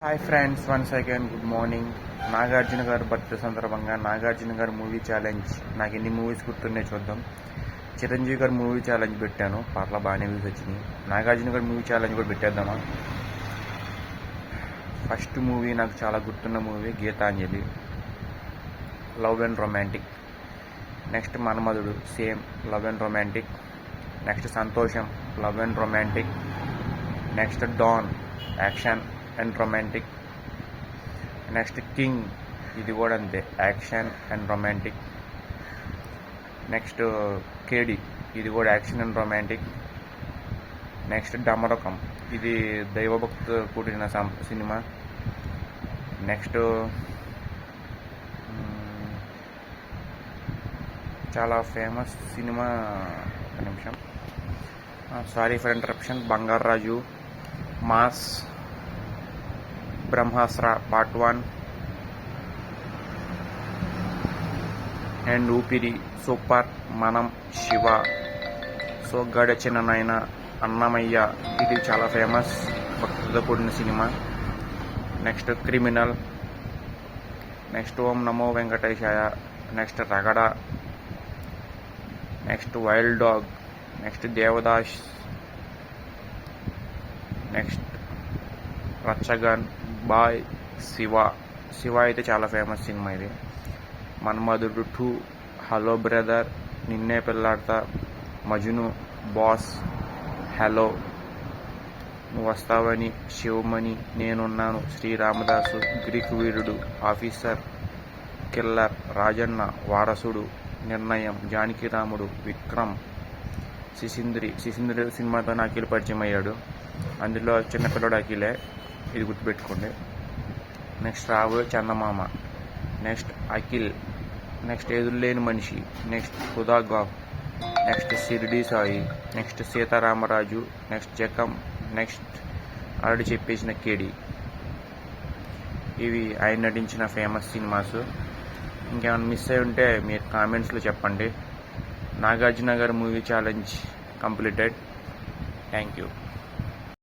Hi friends, once again good morning. Nagarjuna గారు birthday సందర్భంగా నాగార్జున గారు మూవీ ఛాలెంజ్, నాకు ఎన్ని మూవీస్ గుర్తున్నాయి చూద్దాం. చిరంజీవి గారు మూవీ ఛాలెంజ్ పెట్టాను, పర్లా బాగానే వ్యూస్ వచ్చినాయి. నాగార్జున గారు మూవీ ఛాలెంజ్ కూడా పెట్టేద్దామా. ఫస్ట్ మూవీ నాకు చాలా గుర్తున్న movie Geethanjali, love and romantic. Next Manmadhudu, same love and romantic. Next Santosham, love and romantic. Next Don, action and romantic. Next King, ఇది కూడా అంతే, action and romantic. Next Kedi, ఇది కూడా action and romantic. Next Damarukam, ఇది దైవభక్తి కూడిన సినిమా. నెక్స్ట్ చాలా ఫేమస్ సినిమా, ఒక నిమిషం, sorry for interruption, Bangarraju, Mass, Brahmastra part 1 and Oopiri, Super, Manam, Shiva, so గడచిన నాయన, అన్నమయ్య, ఇది చాలా ఫేమస్ భక్తితో కూడిన cinema. Next criminal. Next Om Namo Venkatesaya. Next Ragada. Next wild dog. Next Devadas. Next రచ్చగన్, బాయ్, శివ అయితే చాలా ఫేమస్ సినిమా ఇది. మన్మధుడు 2, హలో బ్రదర్, నిన్నే పెళ్ళాడతా, మజును, బాస్, హలో, నువ్వు వస్తావని, శివమణి, నేనున్నాను, శ్రీరామదాసు, గ్రీక్ వీరుడు, ఆఫీసర్, కిల్లర్, రాజన్న, వారసుడు, నిర్ణయం, జానకిరాముడు, విక్రమ్, శిశింద్రి సినిమాతో అఖిల్ పరిచయం అయ్యాడు, అందులో చిన్నపిల్లడు అఖిలే, ఇది గుర్తుపెట్టుకోండి. Next Ravu Chandamama. Next Akhil. Next Eduruleni Manishi. Next Khudagawah. Next Shirdi Sai. Next Seetharamaraju. Next Zakhm. Next already చెప్పేసిన కేడి. ఇవి ఆయన నటించిన ఫేమస్ సినిమాస్. ఇంకేమైనా మిస్ అయి ఉంటే మీరు కామెంట్స్లో చెప్పండి. నాగార్జున గారి movie challenge completed. Thank you.